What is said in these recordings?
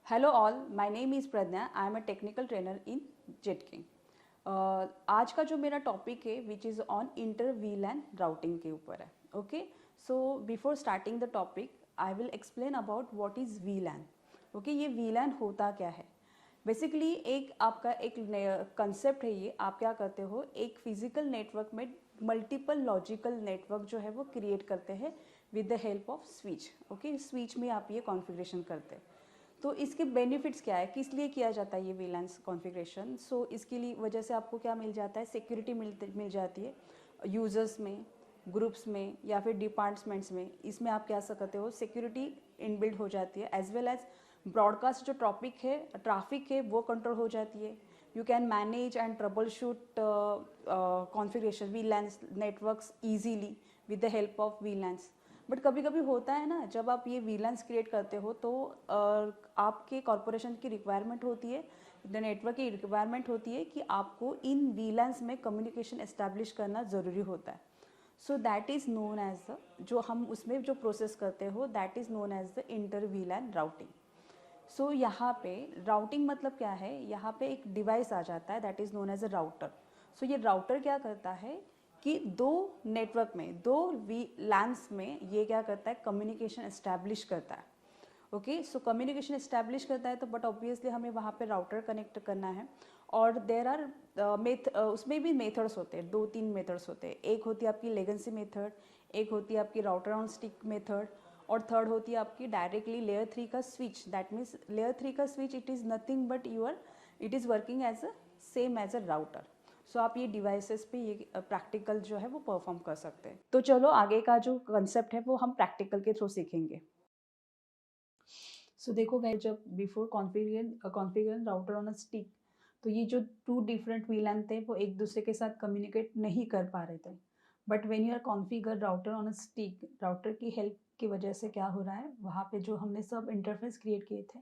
Hello all, my name is Pragya. I am a technical trainer in Jetking. आज का जो मेरा topic है which is on inter VLAN routing के ऊपर है। Okay, so before starting the topic I will explain about what is वीलैन। Okay, ये वीलैन होता क्या है? बेसिकली एक आपका एक कंसेप्ट है। ये आप क्या करते हो, एक फिजिकल नेटवर्क में मल्टीपल लॉजिकल नेटवर्क जो है वो क्रिएट करते हैं with the help off switch. Okay, switch में आप ये कॉन्फ़िगरेशन करते हैं। तो इसके बेनिफिट्स क्या है, किस लिए किया जाता है ये वीलैंस कॉन्फ़िगरेशन? सो इसके लिए वजह से आपको क्या मिल जाता है, सिक्योरिटी मिल जाती है यूज़र्स में, ग्रुप्स में या फिर डिपार्टमेंट्स में। इसमें आप क्या सकते हो, सिक्योरिटी इनबिल्ड हो जाती है, एज वेल एज ब्रॉडकास्ट जो टॉपिक है ट्रैफिक है वो कंट्रोल हो जाती है। You can manage and trouble shoot configuration वीलैंस networks easily with the help of वीलैंस। But कभी कभी होता है ना, जब आप ये वीलैंस क्रिएट करते हो तो आपके कॉरपोरेशन की रिक्वायरमेंट होती है, द नेटवर्क की रिक्वायरमेंट होती है कि आपको इन वीलैंस में कम्युनिकेशन एस्टैब्लिश करना ज़रूरी होता है। So that is known as the, जो हम उसमें जो प्रोसेस करते हो that is known as the inter VLAN routing. So यहाँ पे राउटिंग मतलब क्या है, यहाँ पे एक डिवाइस आ जाता है that is known as a router. So ये राउटर क्या करता है कि दो नेटवर्क में, दो वी लैंस में ये क्या करता है, कम्युनिकेशन एस्टैब्लिश करता है। ओके, सो कम्युनिकेशन एस्टैब्लिश करता है तो बट ऑब्वियसली हमें वहाँ पे राउटर कनेक्ट करना है। और देर आर उसमें भी मेथड्स होते हैं, दो तीन मेथड्स होते हैं। एक होती है आपकी लेगेंसी मेथड, एक होती है आपकी राउटर ऑन स्टिक मेथड, और थर्ड होती है आपकी डायरेक्टली लेयर 3 का स्विच। दैट मीन्स लेयर 3 का switch it is nothing but your, it is working as a same as a router. So आप ये डिवाइसेस पे ये प्रैक्टिकल जो है वो परफॉर्म कर सकते हैं। तो चलो आगे का जो कंसेप्ट है वो हम प्रैक्टिकल के थ्रू सीखेंगे। सो देखो गाइस, जब before configure router on a stick, तो ये जो टू डिफरेंट वीलैन थे वो एक दूसरे के साथ कम्युनिकेट नहीं कर पा रहे थे। But when you are configure router on a stick, router की हेल्प की वजह से क्या हो रहा है, वहाँ पे जो हमने सब इंटरफेस क्रिएट किए थे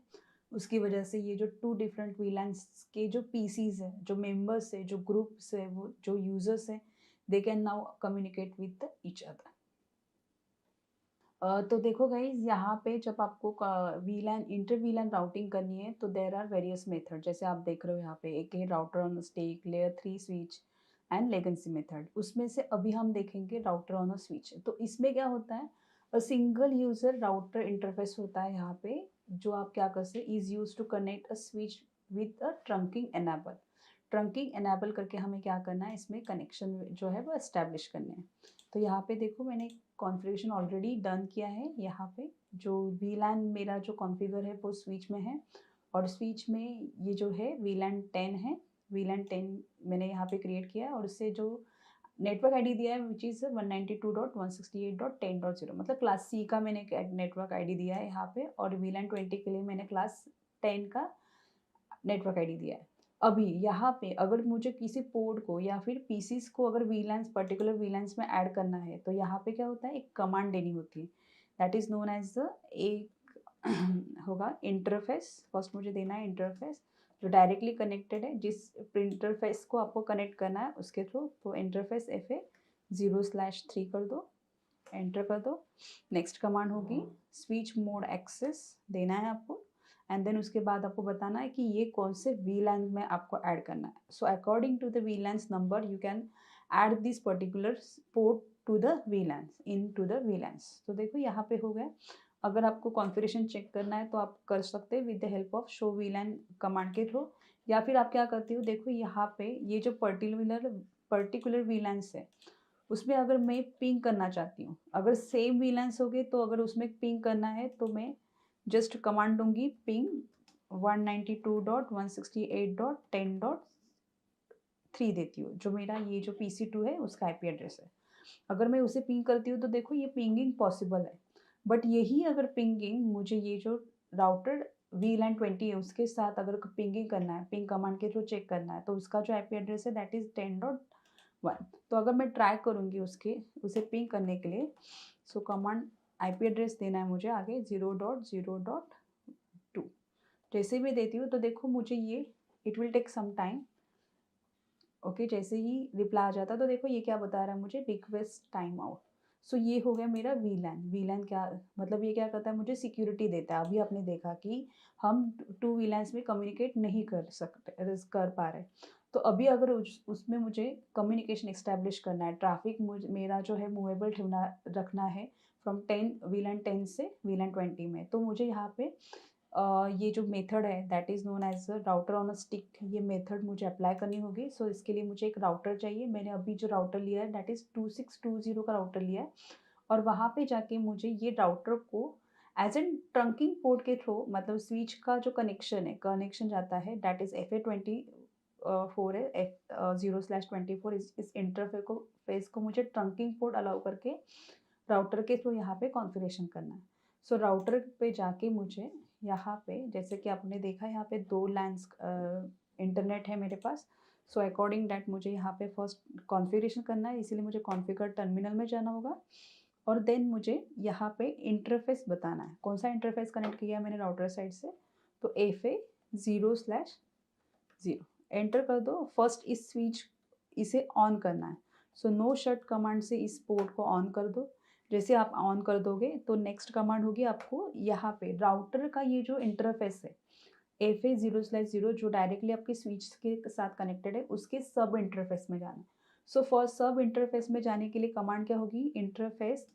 उसकी वजह से ये जो टू डिफरेंट वीलैंस के जो पीसीज है, जो मेंबर्स है, जो ग्रुप्स है, वो जो यूजर्स है, they can now communicate with each other. तो देखो गाइज, यहाँ पे जब आपको वीलैन इंटर वीलैन राउटिंग करनी है तो देर आर वेरियस मेथड। जैसे आप देख रहे हो यहाँ पे एक है router on stick, layer 3 switch and legacy method. उसमें से अभी हम देखेंगे राउटर ऑन अ स्विच। तो इसमें क्या होता है, a single user router interface होता है यहाँ पे, जो आप क्या कर सकते, is use to connect a switch with a trunking enable. Trunking enable करके हमें क्या करना है, इसमें कनेक्शन जो है वो एस्टेब्लिश करने हैं। तो यहाँ पे देखो मैंने कॉन्फ़िगरेशन ऑलरेडी डन किया है। यहाँ पे जो वीलैन मेरा जो कॉन्फ़िगर है वो स्विच में है, और स्विच में ये जो है वीलैन 10 है। वीलैन 10 मैंने यहाँ पे क्रिएट किया है, और उससे जो नेटवर्क आईडी दिया है विच इज़ 192.168.10.0, मतलब क्लास सी का मैंने नेटवर्क आईडी दिया है यहाँ पे, और वीलैन 20 के लिए मैंने क्लास 10 का नेटवर्क आईडी दिया है। अभी यहाँ पे अगर मुझे किसी पोर्ट को या फिर पीसीस को अगर वीलैंस पर्टिकुलर वीलैंस में ऐड करना है तो यहाँ पे क्या होता है, एक कमांड देनी होती है that is known as the, एक होगा इंटरफेस। फर्स्ट मुझे देना है इंटरफेस जो डायरेक्टली कनेक्टेड है, जिस इंटरफेस को आपको कनेक्ट करना है उसके थ्रू। तो इंटरफेस FA 0/3 कर दो, एंटर कर दो। नेक्स्ट कमांड होगी स्विच मोड एक्सेस देना है आपको, एंड देन उसके बाद आपको बताना है कि ये कौन से वीलैन में आपको ऐड करना है। So according to the VLANs number you can add this particular port to the VLANs, into the VLANs. तो देखो यहाँ पे हो गया। अगर आपको कॉन्फ़िगरेशन चेक करना है तो आप कर सकते हैं with the help of show वीलैन command के थ्रू, या फिर आप क्या करते हो, देखो यहाँ पे ये जो पर्टिकुलर वीलैंस है उसमें अगर मैं पिंग करना चाहती हूँ, अगर सेम वीलैंस हो गए तो अगर उसमें पिंग करना है तो मैं जस्ट कमांड दूंगी पिंग 192.168.10.3 देती हूँ, जो मेरा ये जो PC2 है उसका IP एड्रेस है। अगर मैं उसे पिंग करती हूँ तो देखो ये पिंगिंग पॉसिबल है। बट यही अगर पिंगिंग मुझे ये जो राउटर वीलैन 20 है उसके साथ अगर पिंगिंग करना है, पिंग कमांड के थ्रू चेक करना है, तो उसका जो IP एड्रेस है दैट इज़ 10.1। तो अगर मैं ट्राई करूँगी उसे पिंग करने के लिए, सो कमांड IP एड्रेस देना है मुझे आगे 0.0.2। जैसे भी देती हूँ तो देखो मुझे ये it will take some time. Okay, जैसे ही रिप्लाई आ जाता है तो देखो ये क्या बता रहा है मुझे, रिक्वेस्ट टाइम आउट। सो ये हो गया मेरा वीलैन। वीलैन क्या मतलब, ये क्या करता है, मुझे सिक्योरिटी देता है। अभी आपने देखा कि हम टू वीलैन्स में कम्युनिकेट नहीं कर पा रहे। तो अभी अगर उसमें मुझे कम्युनिकेशन इस्टेब्लिश करना है, ट्रैफिक मेरा जो है मूवेबल रखना है फ्रॉम 10 वीलैन 10 से वीलैन 20 में, तो मुझे यहाँ पे ये जो मेथड है that is known as router on a stick, ये मेथड मुझे अप्लाई करनी होगी। सो इसके लिए मुझे एक राउटर चाहिए। मैंने अभी जो राउटर लिया है दैट इज़ 2620 का राउटर लिया है, और वहाँ पे जाके मुझे ये राउटर को एज एन ट्रंकिंग पोर्ट के थ्रू, मतलब स्विच का जो कनेक्शन जाता है दैट इज़ FA24 है, F0/24। इस इंटरफेस को मुझे ट्रंकिंग पोर्ट अलाउ करके राउटर के थ्रू यहाँ पे कॉन्फ़िगरेशन करना है। सो राउटर पे जाके मुझे यहाँ पे, जैसे कि आपने देखा यहाँ पे 2 लैन्स इंटरनेट है मेरे पास। सो अकॉर्डिंग दैट मुझे यहाँ पे फर्स्ट कॉन्फ़िगरेशन करना है, इसीलिए मुझे कॉन्फ़िगर टर्मिनल में जाना होगा, और देन मुझे यहाँ पे इंटरफेस बताना है। कौन सा इंटरफेस कनेक्ट किया है मैंने राउटर साइड से, तो FA0/0 एंटर कर दो। फर्स्ट इस स्विच इसे ऑन करना है। सो नो शट कमांड से इस पोर्ट को ऑन कर दो। जैसे आप ऑन कर दोगे तो नेक्स्ट कमांड होगी आपको यहाँ पे राउटर का ये जो इंटरफेस है FA0/0 जो डायरेक्टली आपके स्विच के साथ कनेक्टेड है, उसके सब इंटरफेस में जाना है। सो फॉर सब इंटरफेस में जाने के लिए कमांड क्या होगी, इंटरफेस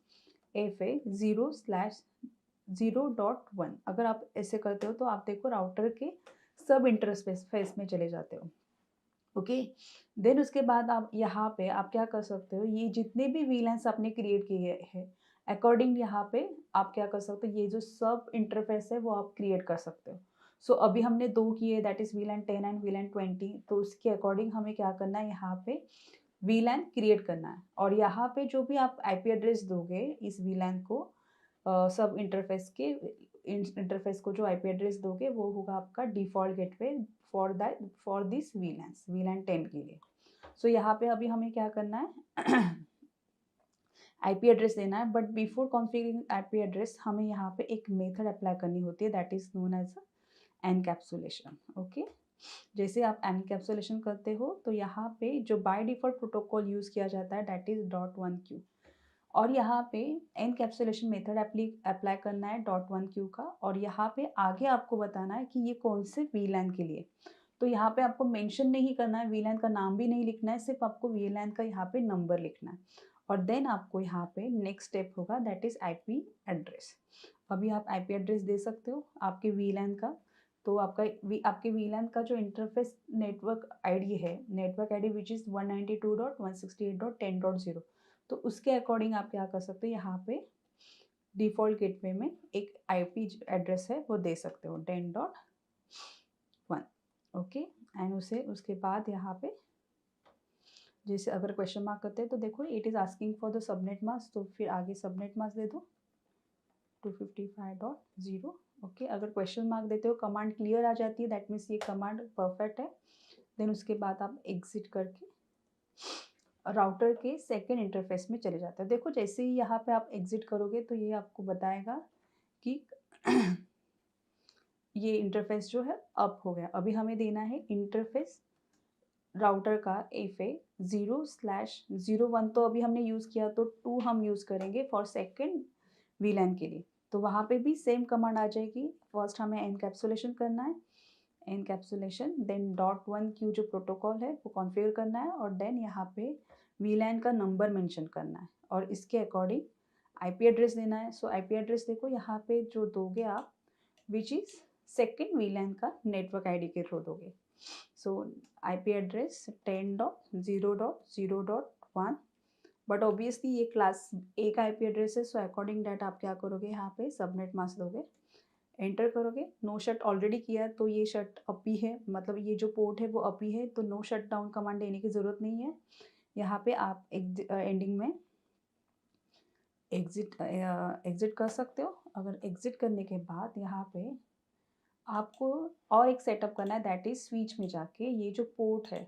FA0/0.1। अगर आप ऐसे करते हो तो आप देखो राउटर के सब इंटरफेस में चले जाते हो। ओके, देन उसके बाद आप यहाँ पे आप क्या कर सकते हो, ये जितने भी वीलैंस आपने क्रिएट किए हैं अकॉर्डिंग यहाँ पे आप क्या कर सकते हो, ये जो सब इंटरफेस है वो आप क्रिएट कर सकते हो। सो अभी हमने 2 किए दैट इज़ वीलैन 10 एंड वीलैन 20। तो उसके अकॉर्डिंग हमें क्या करना है, यहाँ पे वीलैन क्रिएट करना है, और यहाँ पे जो भी आप आईपी एड्रेस दोगे इस वीलैन को सब इंटरफेस को जो आईपी एड्रेस दोगे वो होगा आपका डिफ़ॉल्ट गेटवे फॉर दिस वीलैन 10 के लिए। सो यहाँ पे अभी हमें क्या करना है आईपी एड्रेस देना है, but before configuring IP address हमें यहाँ पे एक मेथड अप्लाई करनी होती है that is known as encapsulation. Okay, जैसे आप एनकैप्सुलेशन करते हो तो यहाँ पे जो बाय डिफ़ॉल्ट प्रोटोकॉल यूज़ किया जाता है दैट इज़ .1q, और यहाँ पे एनकैप्सुलेशन मेथड अप्लाई करना है .1q का, और यहाँ पे आगे आपको बताना है कि ये कौन से वीलैन के लिए। तो यहाँ पे आपको मेंशन नहीं करना है, वीलैन का नाम भी नहीं लिखना है, सिर्फ आपको वीलैन का यहाँ पे नंबर लिखना है, और देन आपको यहाँ पे नेक्स्ट स्टेप होगा दैट इज़ आईपी एड्रेस। अभी आप आईपी एड्रेस दे सकते हो आपके वीलैन का। तो आपके वीलैन का जो इंटरफेस नेटवर्क आईडी है, नेटवर्क आईडी विच इज़ 192.168.10.0, तो उसके अकॉर्डिंग आप क्या कर सकते हो, यहाँ पे डिफ़ॉल्ट गेटवे में एक आईपी एड्रेस है वो दे सकते हो 10.1। ओके, एंड उसके बाद यहाँ पे जैसे अगर क्वेश्चन मार्क करते हैं तो देखो it is asking for the subnet mask, तो फिर आगे सबनेट मास्क दे दो 255.0। ओके, अगर क्वेश्चन मार्क देते हो कमांड क्लियर आ जाती है दैट मीन्स ये कमांड परफेक्ट है। देन उसके बाद आप एग्जिट करके राउटर के सेकेंड इंटरफेस में चले जाते हैं। देखो जैसे ही यहाँ पे आप एग्जिट करोगे तो ये आपको बताएगा कि ये इंटरफेस जो है अप हो गया। अभी हमें देना है इंटरफेस राउटर का FA0/01, तो अभी हमने यूज़ किया तो 2 हम यूज़ करेंगे फॉर सेकेंड वीलैन के लिए। तो वहाँ पे भी सेम कमांड आ जाएगी। फर्स्ट हमें एनकैप्सुलेशन करना है, एनकैप्सुलेशन, देन .1q जो प्रोटोकॉल है वो कॉन्फ़िगर करना है, और देन यहाँ पे वीलैन का नंबर मेंशन करना है, और इसके अकॉर्डिंग आईपी एड्रेस देना है। सो आईपी एड्रेस देखो यहाँ पे जो दोगे आप विच इज़ सेकेंड वीलैन का नेटवर्क आईडी के थ्रू दोगे। सो आईपी एड्रेस 10.0.0.1, बट ऑब्वियसली ये क्लास ए का आईपी एड्रेस है, सो अकॉर्डिंग दैट आप क्या करोगे, यहाँ पे सबनेट मास्क दोगे, एंटर करोगे। नो शट ऑलरेडी किया तो ये शट अप ही है, मतलब ये जो पोर्ट है वो अप ही है, तो नो शट डाउन कमांड देने की ज़रूरत नहीं है। यहाँ पे आप एंडिंग में एग्जिट कर सकते हो। अगर एग्जिट करने के बाद यहाँ पे आपको और एक सेटअप करना है दैट इज़ स्विच में जाके ये जो पोर्ट है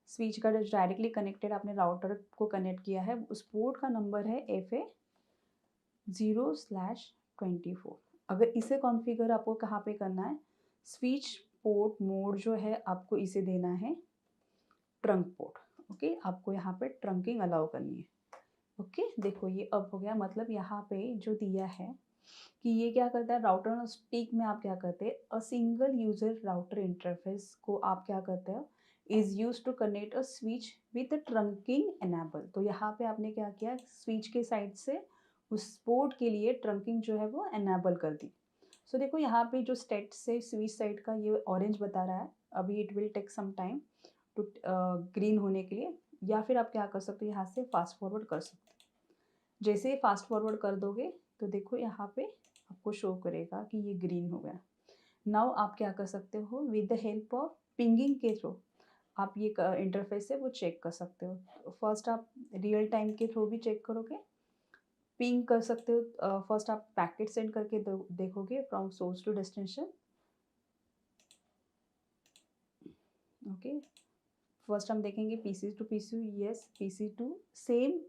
स्विच का जो डायरेक्टली कनेक्टेड आपने राउटर को कनेक्ट किया है उस पोर्ट का नंबर है FA0/24। अगर इसे कॉन्फ़िगर आपको कहाँ पे करना है, स्विच पोर्ट मोड जो है आपको इसे देना है ट्रंक पोर्ट। ओके, आपको यहाँ पे ट्रंकिंग अलाउ करनी है। ओके देखो ये अब हो गया, मतलब यहाँ पे जो दिया है कि ये क्या करता है, राउटर और स्टिक में आप क्या करते हैं, a single user router interface को आप क्या करते हो, is use to connect a switch with trunking enable. तो यहाँ पे आपने क्या किया, स्विच के साइड से उस पोर्ट के लिए ट्रंकिंग जो है वो एनेबल कर दी। सो देखो यहाँ पे जो स्टेट से स्विच साइड का ये ऑरेंज बता रहा है, अभी it will take some time to green होने के लिए, या फिर आप क्या कर सकते हो, यहाँ से फास्ट फॉरवर्ड कर सकते हो। जैसे फास्ट फॉरवर्ड कर दोगे तो देखो यहाँ पे आपको शो करेगा कि ये ग्रीन हो गया। नाउ आप क्या कर सकते हो, with the help of pinging के थ्रू आप ये इंटरफेस है वो चेक कर सकते हो। फर्स्ट आप रियल टाइम के थ्रू भी चेक करोगे, पिंग कर सकते हो। फर्स्ट आप पैकेट सेंड करके देखोगे from source to destination. Okay first हम देखेंगे PC to PC, yes PC to same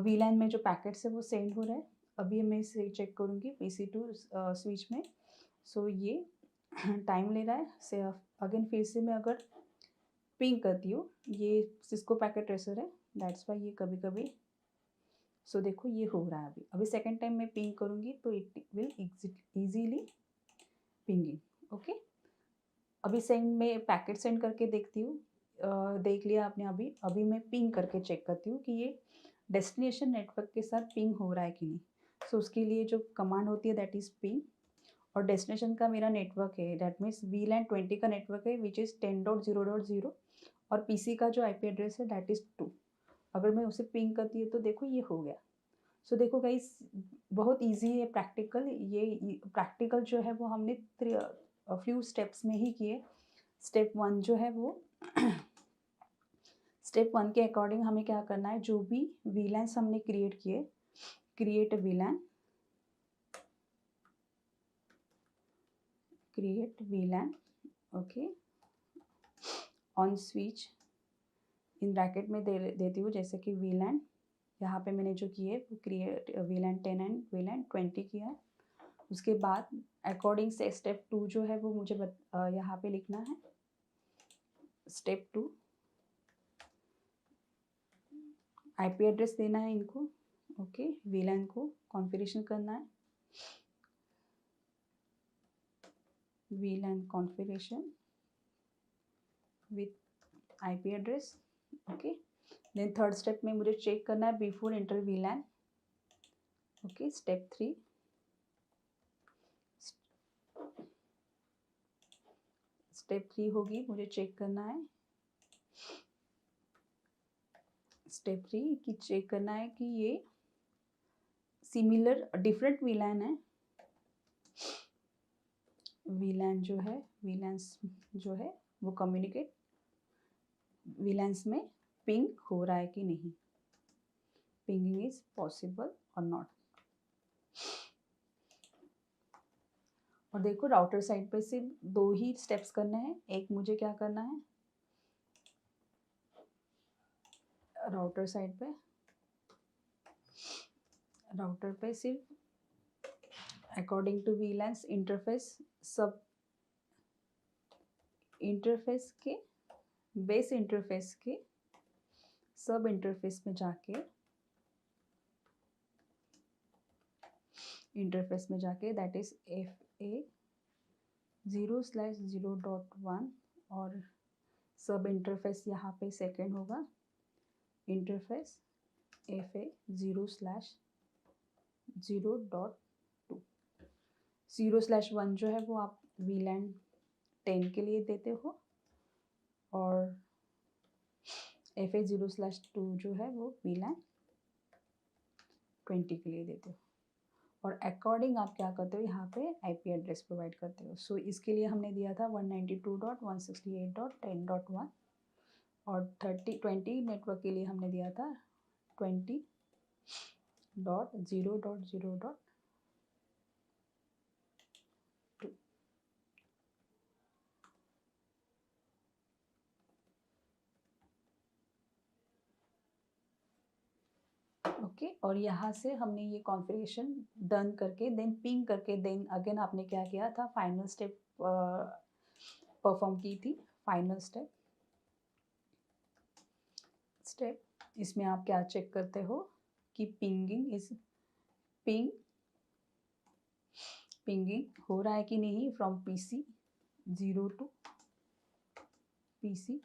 VLAN में जो पैकेट्स है वो सेंड हो रहा है। अभी मैं इसे चेक करूँगी पीसी टू स्विच में। सो ये टाइम ले रहा है से अगेन फिर से मैं अगर पिंग करती हूँ, ये सिस्को पैकेट ट्रेसर है, दैट्स वाई ये कभी कभी। सो देखो ये हो रहा है अभी। अभी सेकेंड टाइम मैं पिंग करूँगी तो it will easily pinging. Okay अभी सेंड में पैकेट सेंड करके देखती हूँ। देख लिया आपने। अभी अभी मैं पिंग करके चेक करती हूँ कि ये डेस्टिनेशन नेटवर्क के साथ पिंग हो रहा है कि नहीं। सो उसके लिए जो कमांड होती है दैट इज़ पिंग, और डेस्टिनेशन का मेरा नेटवर्क है दैट मीन्स वीलैन 20 का नेटवर्क है विच इज़ 10.0.0, और पीसी का जो आईपी एड्रेस है दैट इज़ 2। अगर मैं उसे पिंग करती हूँ तो देखो ये हो गया। सो देखो गाइस बहुत इजी है प्रैक्टिकल। ये प्रैक्टिकल जो है वो हमने फ्यू स्टेप्स में ही किए। स्टेप 1 जो है वो स्टेप 1 के अकॉर्डिंग हमें क्या करना है, जो भी वीलैन्स हमने क्रिएट किए, create वीलैन, create वीलैन okay on switch in bracket में देती हूँ, जैसे कि वीलैन यहाँ पे मैंने जो किए वो क्रिएट वीलैन 10 एंड वीलैन 20 किया। उसके बाद अकॉर्डिंग से स्टेप 2 जो है वो मुझे यहाँ पे लिखना है। स्टेप 2 आईपी एड्रेस देना है इनको। ओके वीलैन को कॉन्फ़िगरेशन करना है, VLAN configuration with IP address। Okay then third step में मुझे चेक करना है before inter VLAN। Okay step 3 step 3 होगी, मुझे चेक करना है स्टेप 3 की चेक करना है कि ये सिमिलर डिफरेंट VLAN है। VLAN जो है VLANs जो है वो कम्युनिकेट VLANs में पिंग हो रहा है कि नहीं, पिंगिंग इज पॉसिबल और नॉट। और देखो राउटर साइड पे सिर्फ 2 ही स्टेप्स करने हैं। एक मुझे क्या करना है, राउटर साइड पे सिर्फ अकॉर्डिंग टू VLANs इंटरफेस सब इंटरफेस के बेस इंटरफेस के सब इंटरफेस में जाके दैट इज FA 0/0.1 और सब इंटरफेस यहाँ पे सेकेंड होगा इंटरफेस FA 0/0.2। 0/1 जो है वो आप VLAN 10 के लिए देते हो, और FA 0/2 जो है वो VLAN 20 के लिए देते हो। और अकॉर्डिंग आप क्या करते हो, यहाँ पे आईपी एड्रेस प्रोवाइड करते हो। सो इसके लिए हमने दिया था 192.168.10.1 और 20 नेटवर्क के लिए हमने दिया था 20.0.0.2। ओके और यहाँ से हमने ये कॉन्फ़िगरेशन डन करके देन पिंग करके देन अगेन आपने क्या किया था, फाइनल स्टेप परफॉर्म की थी। फाइनल स्टेप इसमें आप क्या चेक करते हो, कि पिंगिंग हो रहा है कि नहीं from PC 0 to PC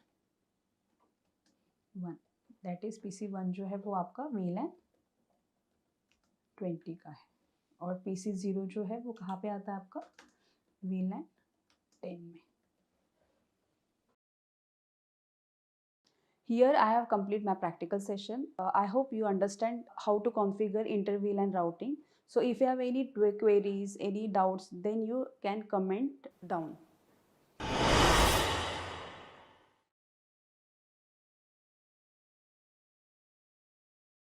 1, that is PC 1 जो है वो आपका VLAN 20 का है, और PC 0 जो है वो कहाँ पे आता है आपका VLAN 10 में. Here I have completed my practical session. I hope you understand how to configure inter-VLAN routing. So if you have any queries, any doubts, then you can comment down.